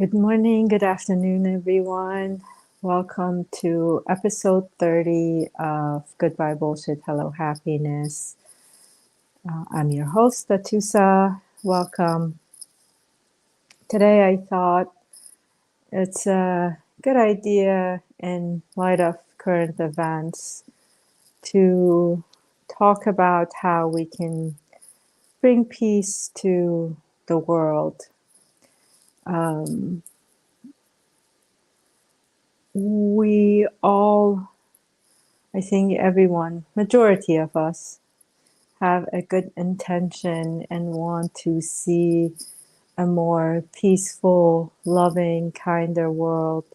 Good morning, good afternoon, everyone. Welcome to episode 30 of Goodbye Bullshit, Hello Happiness. I'm your host, Atusa. Welcome. Today, I thought it's a good idea in light of current events to talk about how we can bring peace to the world. We all, I think everyone, majority of us, have a good intention and want to see a more peaceful, loving, kinder world,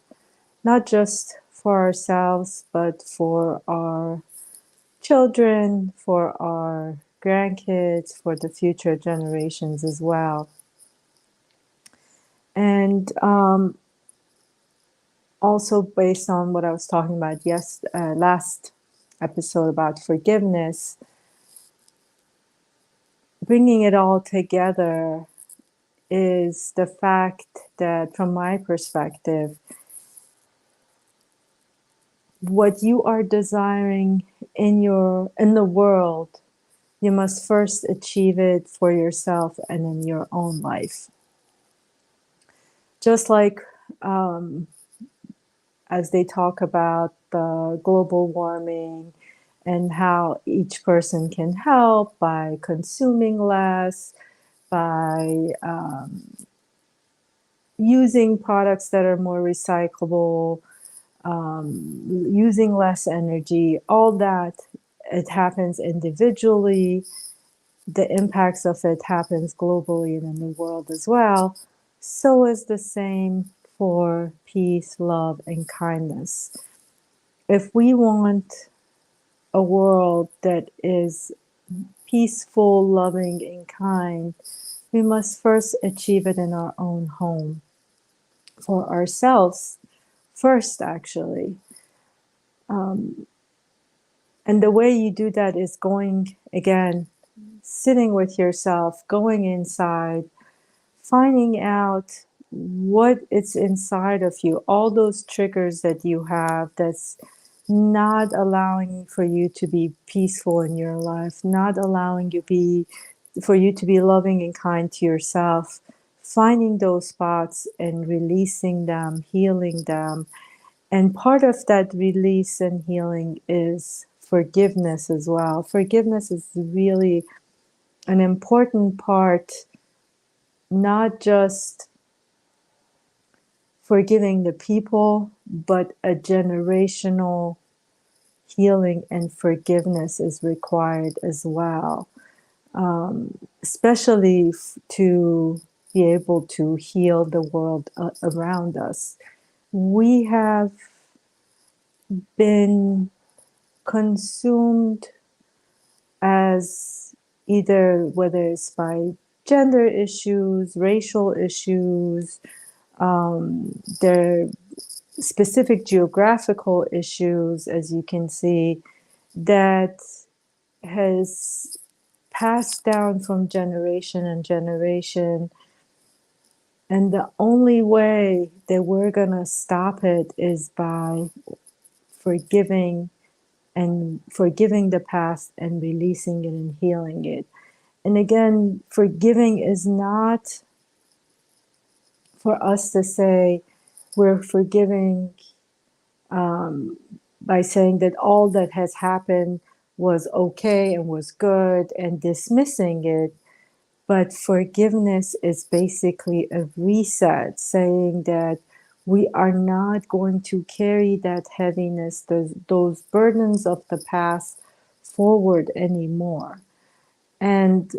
not just for ourselves, but for our children, for our grandkids, for the future generations as well. And also based on what I was talking about last episode about forgiveness, bringing it all together is the fact that, from my perspective, what you are desiring in the world, you must first achieve it for yourself and in your own life. Just like as they talk about the global warming and how each person can help by consuming less, by using products that are more recyclable, using less energy, all that, it happens individually. The impacts of it happens globally and in the world as well. So is the same for peace, love, and kindness. If we want a world that is peaceful, loving, and kind, we must first achieve it in our own home, for ourselves first, actually. And the way you do that is going, again, sitting with yourself, going inside, finding out what it's inside of you, all those triggers that you have that's not allowing for you to be peaceful in your life, not allowing for you to be loving and kind to yourself, finding those spots and releasing them, healing them. And part of that release and healing is forgiveness as well. Forgiveness is really an important part, not just forgiving the people, but a generational healing and forgiveness is required as well, especially to be able to heal the world around us. We have been consumed as either, whether it's by gender issues, racial issues, there specific geographical issues, as you can see, that has passed down from generation and generation. And the only way that we're going to stop it is by forgiving the past and releasing it and healing it. And again, forgiving is not for us to say we're forgiving by saying that all that has happened was okay and was good and dismissing it. But forgiveness is basically a reset, saying that we are not going to carry that heaviness, those burdens of the past forward anymore. And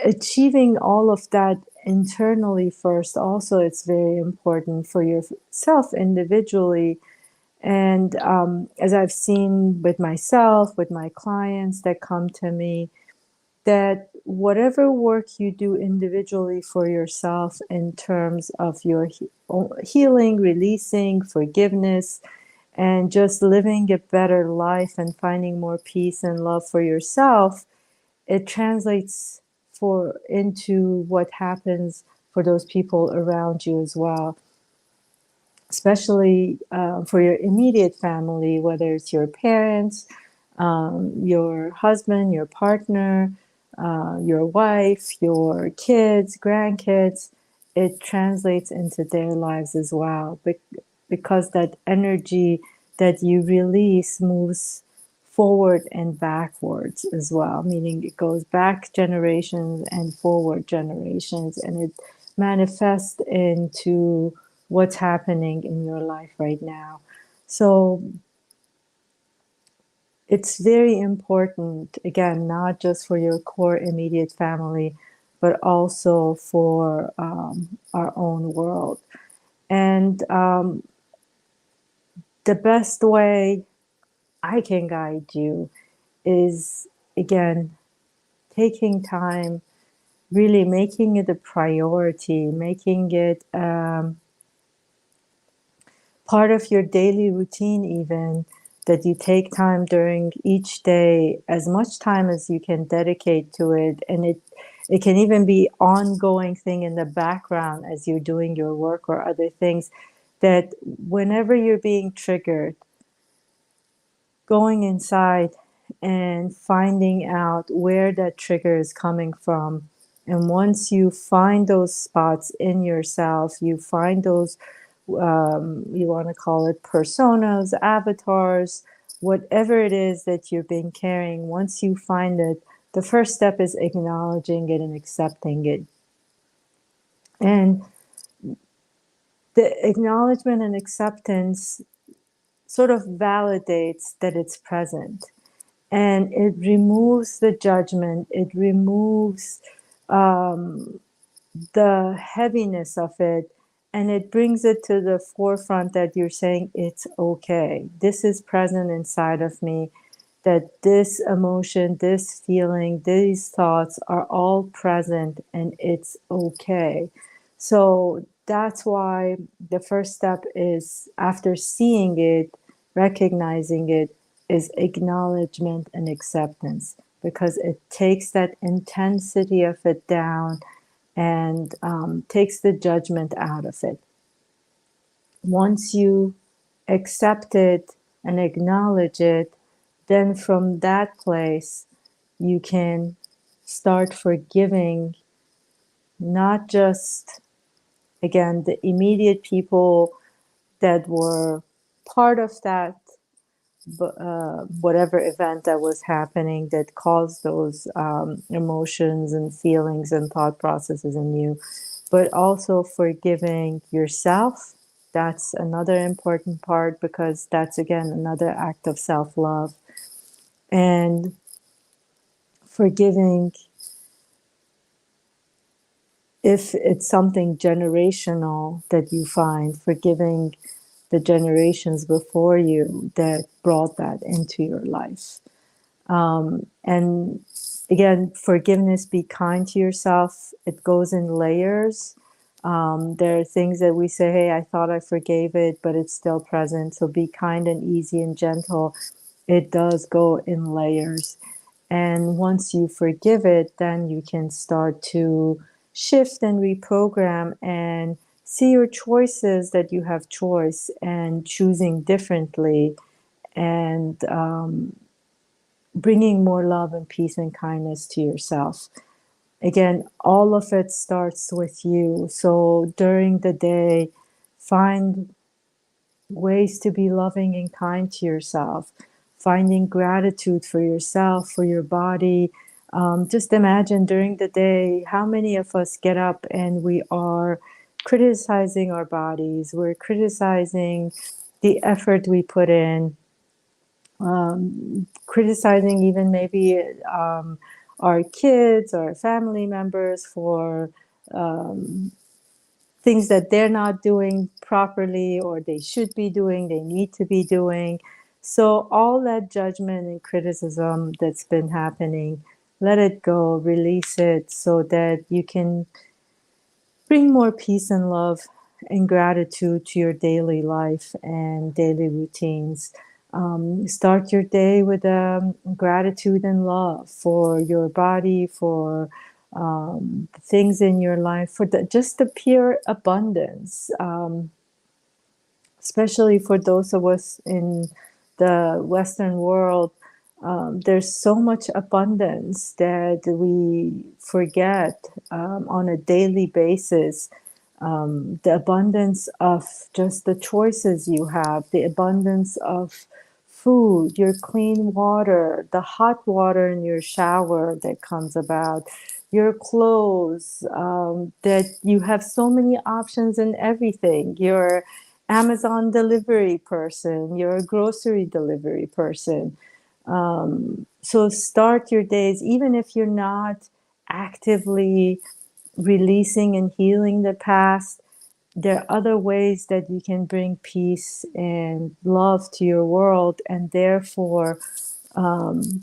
achieving all of that internally first, also, it's very important for yourself individually. And as I've seen with myself, with my clients that come to me, that whatever work you do individually for yourself in terms of your healing, releasing, forgiveness, and just living a better life and finding more peace and love for yourself, it translates into what happens for those people around you as well, especially for your immediate family, whether it's your parents, your husband, your partner, your wife, your kids, grandkids. It translates into their lives as well, because that energy that you release moves forward and backwards as well, meaning it goes back generations and forward generations, and it manifests into what's happening in your life right now. So it's very important, again, not just for your core immediate family, but also for our own world. And the best way I can guide you is, again, taking time, really making it a priority, making it part of your daily routine, even that you take time during each day, as much time as you can dedicate to it. And it can even be ongoing thing in the background as you're doing your work or other things, that whenever you're being triggered, going inside and finding out where that trigger is coming from. And once you find those spots in yourself, you find those, you want to call it personas, avatars, whatever it is that you've been carrying, once you find it, the first step is acknowledging it and accepting it. And the acknowledgement and acceptance sort of validates that it's present. And it removes the judgment, it removes the heaviness of it, and it brings it to the forefront that you're saying it's okay. This is present inside of me, that this emotion, this feeling, these thoughts are all present and it's okay. So that's why the first step is, after seeing it, recognizing it, is acknowledgement and acceptance, because it takes that intensity of it down and takes the judgment out of it. Once you accept it and acknowledge it, then from that place, you can start forgiving not just, again, the immediate people that were part of that, whatever event that was happening that caused those emotions and feelings and thought processes in you, but also forgiving yourself. That's another important part, because that's, again, another act of self-love. And forgiving, if it's something generational that you find, forgiving the generations before you that brought that into your life. And again, forgiveness, be kind to yourself. It goes in layers. There are things that we say, hey, I thought I forgave it, but it's still present. So be kind and easy and gentle. It does go in layers. And once you forgive it, then you can start to shift and reprogram and see your choices, that you have choice and choosing differently, and bringing more love and peace and kindness to yourself. Again, all of it starts with you. So during the day, find ways to be loving and kind to yourself, finding gratitude for yourself, for your body. Just imagine during the day, how many of us get up and we are criticizing our bodies, we're criticizing the effort we put in, criticizing even maybe our kids or family members for things that they're not doing properly, or they should be doing, they need to be doing. So all that judgment and criticism that's been happening, let it go, release it, so that you can bring more peace and love and gratitude to your daily life and daily routines. Start your day with gratitude and love for your body, for things in your life, for just the pure abundance, especially for those of us in the Western world. There's so much abundance that we forget on a daily basis. The abundance of just the choices you have, the abundance of food, your clean water, the hot water in your shower that comes about, your clothes, that you have so many options in everything. Your Amazon delivery person, you're a grocery delivery person. So start your days, even if you're not actively releasing and healing the past, there are other ways that you can bring peace and love to your world, and therefore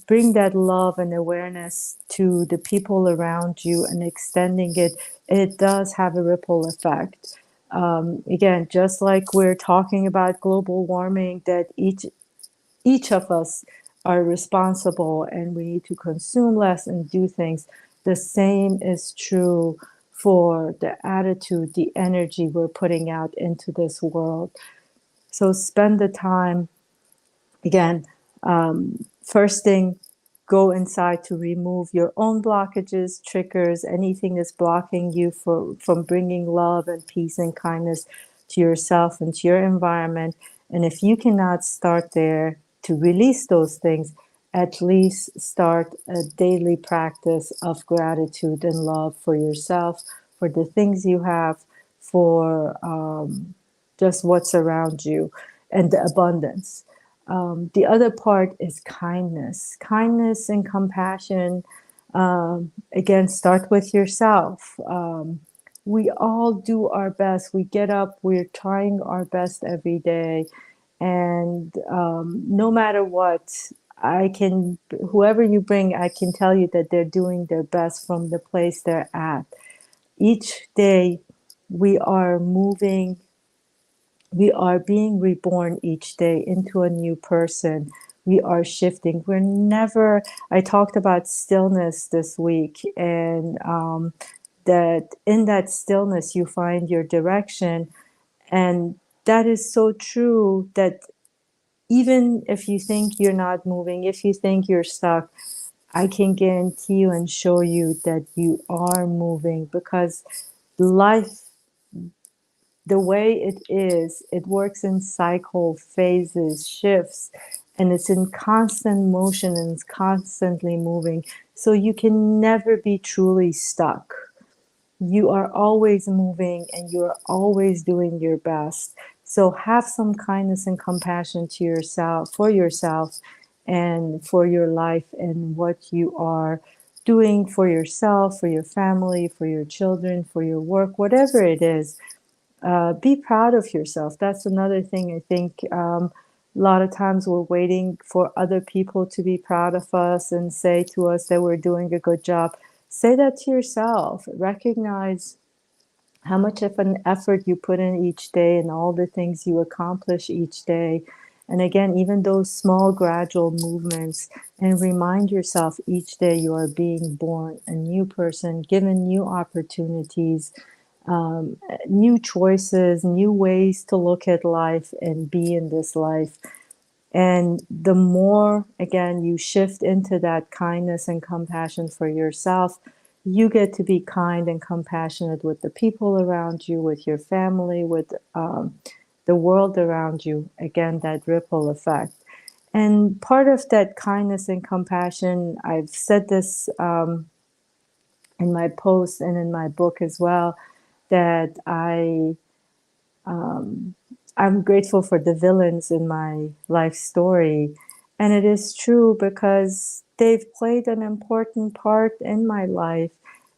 bring that love and awareness to the people around you and extending it. It does have a ripple effect. Again, just like we're talking about global warming, that each of us are responsible and we need to consume less and do things. The same is true for the attitude, the energy we're putting out into this world. So spend the time, again, first thing, go inside to remove your own blockages, triggers, anything that's blocking you from bringing love and peace and kindness to yourself and to your environment. And if you cannot start there to release those things, at least start a daily practice of gratitude and love for yourself, for the things you have, for just what's around you, and the abundance. The other part is kindness. Kindness and compassion. Again, start with yourself. We all do our best. We get up, we're trying our best every day. And no matter what, whoever you bring, I can tell you that they're doing their best from the place they're at. Each day, we are moving, we are being reborn each day into a new person. We are shifting. We're never, I talked about stillness this week, and that in that stillness, you find your direction. And that is so true, that even if you think you're not moving, if you think you're stuck, I can guarantee you and show you that you are moving, because life, the way it is, it works in cycle, phases, shifts, and it's in constant motion and it's constantly moving. So you can never be truly stuck. You are always moving and you're always doing your best. So have some kindness and compassion to yourself, and for your life and what you are doing for yourself, for your family, for your children, for your work, whatever it is. Be proud of yourself. That's another thing. I think a lot of times we're waiting for other people to be proud of us and say to us that we're doing a good job. Say that to yourself. Recognize how much of an effort you put in each day and all the things you accomplish each day. And again, even those small gradual movements, and remind yourself each day you are being born a new person, given new opportunities, new choices, new ways to look at life and be in this life. And the more, again, you shift into that kindness and compassion for yourself, you get to be kind and compassionate with the people around you, with your family, with the world around you. Again, that ripple effect. And part of that kindness and compassion, I've said this in my post and in my book as well, that I'm grateful for the villains in my life story. And it is true, because they've played an important part in my life.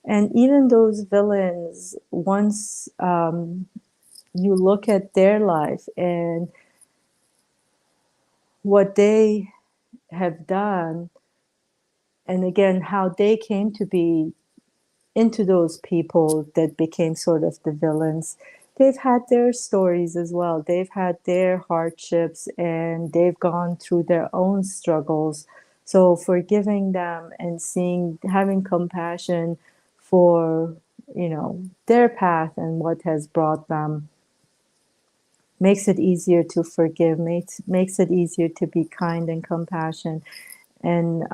And even those villains, once you look at their life and what they have done, and again, how they came to be into those people that became sort of the villains, they've had their stories as well. They've had their hardships and they've gone through their own struggles. So forgiving them and having compassion for, their path and what has brought them, makes it easier to forgive, makes it easier to be kind and compassionate. And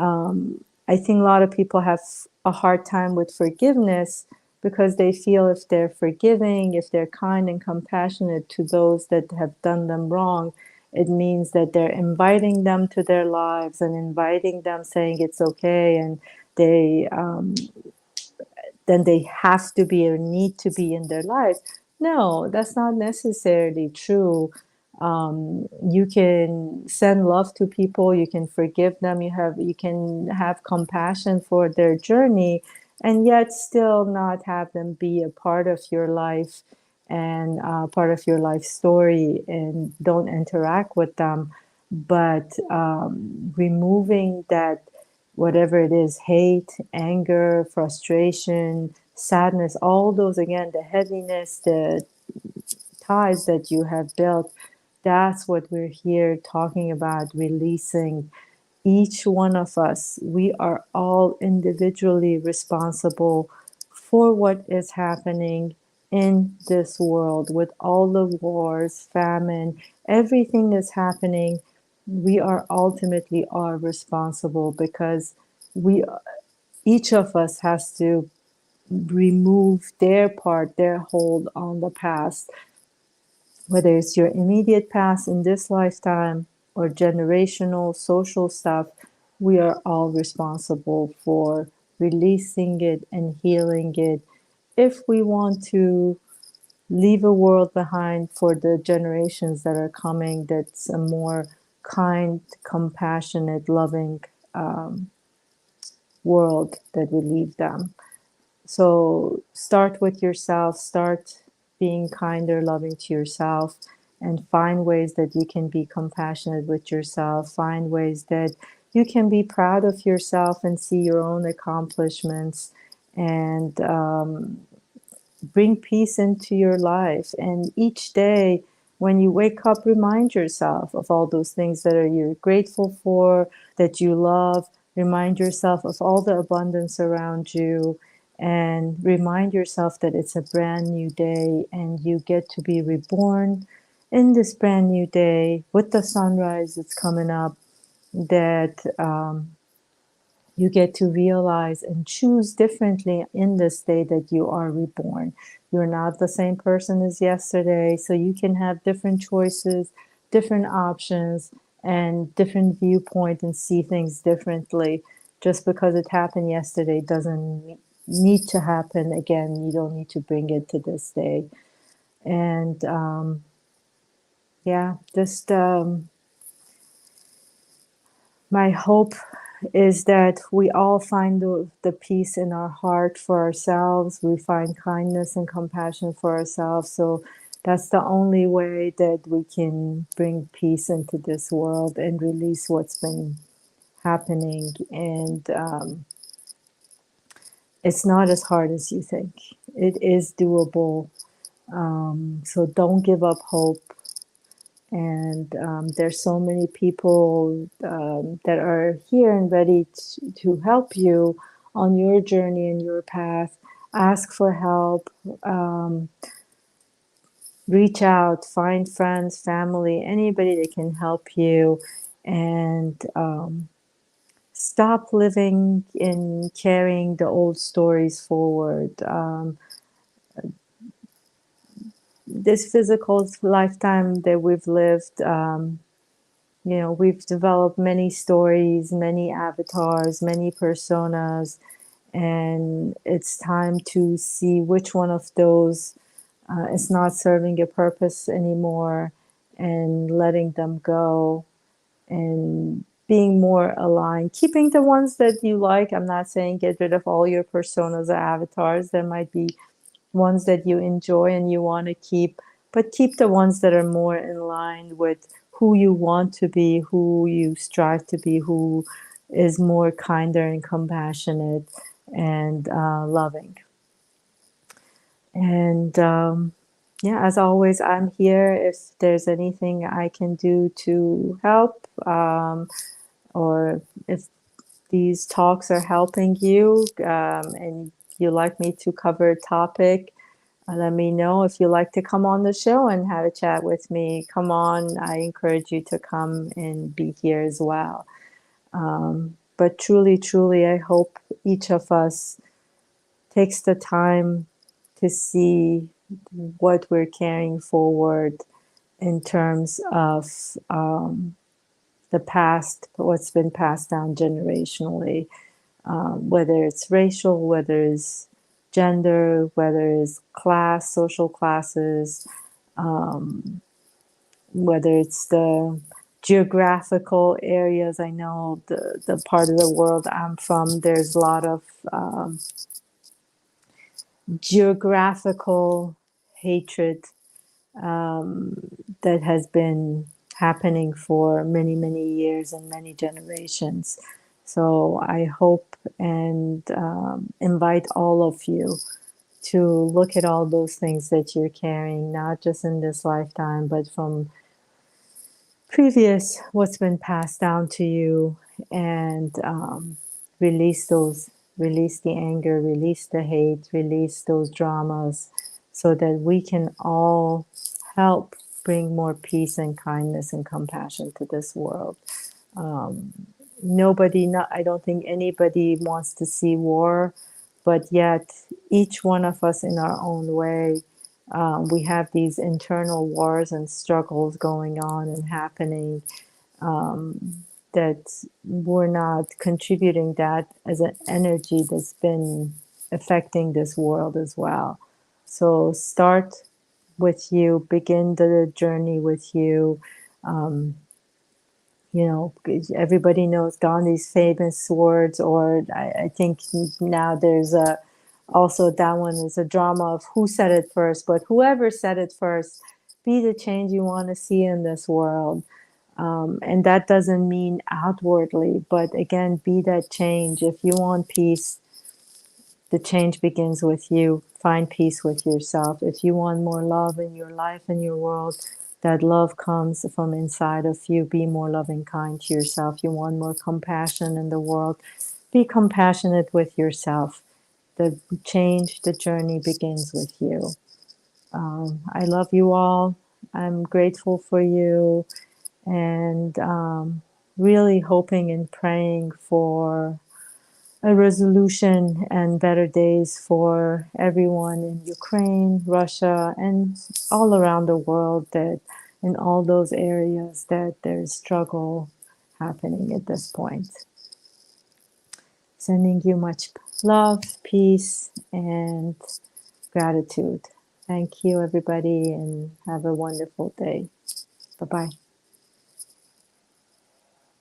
I think a lot of people have a hard time with forgiveness because they feel if they're forgiving, if they're kind and compassionate to those that have done them wrong, it means that they're inviting them to their lives and inviting them, saying it's okay, and they then they have to be or need to be in their lives. No, that's not necessarily true. You can send love to people, you can forgive them, you can have compassion for their journey, and yet still not have them be a part of your life and part of your life story, and don't interact with them. But removing that, whatever it is, hate, anger, frustration, sadness, all those, again, the heaviness, the ties that you have built, that's what we're here talking about, releasing. Each one of us, we are all individually responsible for what is happening in this world, with all the wars, famine, everything that's happening. We are ultimately are responsible, because we each of us has to remove their part, their hold on the past, whether it's your immediate past in this lifetime or generational social stuff. We are all responsible for releasing it and healing it, if we want to leave a world behind for the generations that are coming that's a more kind, compassionate, loving world that we leave them. So start with yourself, start being kinder, loving to yourself, and find ways that you can be compassionate with yourself. Find ways that you can be proud of yourself and see your own accomplishments, and bring peace into your life. And each day when you wake up, remind yourself of all those things that you're grateful for, that you love. Remind yourself of all the abundance around you, and remind yourself that it's a brand new day and you get to be reborn in this brand new day with the sunrise that's coming up, that you get to realize and choose differently in this day that you are reborn. You're not the same person as yesterday, so you can have different choices, different options, and different viewpoint, and see things differently. Just because it happened yesterday doesn't need to happen again. You don't need to bring it to this day. And yeah, just my hope is that we all find the peace in our heart for ourselves. We find kindness and compassion for ourselves. So that's the only way that we can bring peace into this world and release what's been happening. And it's not as hard as you think. It is doable. So don't give up hope. And there's so many people that are here and ready to help you on your journey and your path. Ask for help, reach out, find friends, family, anybody that can help you, and stop living in carrying the old stories forward. This physical lifetime that we've lived, we've developed many stories, many avatars, many personas, and it's time to see which one of those is not serving a purpose anymore, and letting them go, and being more aligned, keeping the ones that you like. I'm not saying get rid of all your personas or avatars. There might be ones that you enjoy and you want to keep, but keep the ones that are more in line with who you want to be, who you strive to be, who is more kinder and compassionate and loving. And yeah, as always, I'm here if there's anything I can do to help, or if these talks are helping you, and you like me to cover a topic, let me know. If you like to come on the show and have a chat with me, come on. I encourage you to come and be here as well. But truly, truly, I hope each of us takes the time to see what we're carrying forward in terms of the past, what's been passed down generationally, whether it's racial, whether it's gender, whether it's class, social classes, whether it's the geographical areas. I know the part of the world I'm from, there's a lot of geographical hatred that has been happening for many, many years and many generations. So I hope and invite all of you to look at all those things that you're carrying, not just in this lifetime, but from previous, what's been passed down to you, and release those, release the anger, release the hate, release those dramas, so that we can all help bring more peace and kindness and compassion to this world. Nobody, not, I don't think anybody wants to see war, but yet each one of us in our own way, we have these internal wars and struggles going on and happening, that we're not contributing that as an energy that's been affecting this world as well. So start with you, begin the journey with you. You know, everybody knows Gandhi's famous words, or I think now there's a, also that one is a drama of who said it first, but whoever said it first, be the change you want to see in this world. And that doesn't mean outwardly, but again, be that change. If you want peace, the change begins with you. Find peace with yourself. If you want more love in your life and your world, that love comes from inside of you. Be more loving, kind to yourself. You want more compassion in the world, be compassionate with yourself. The change, the journey begins with you. I love you all. I'm grateful for you, and really hoping and praying for a resolution and better days for everyone in Ukraine, Russia, and all around the world, that in all those areas that there's struggle happening at this point. Sending you much love, peace, and gratitude. Thank you, everybody, and have a wonderful day. Bye-bye.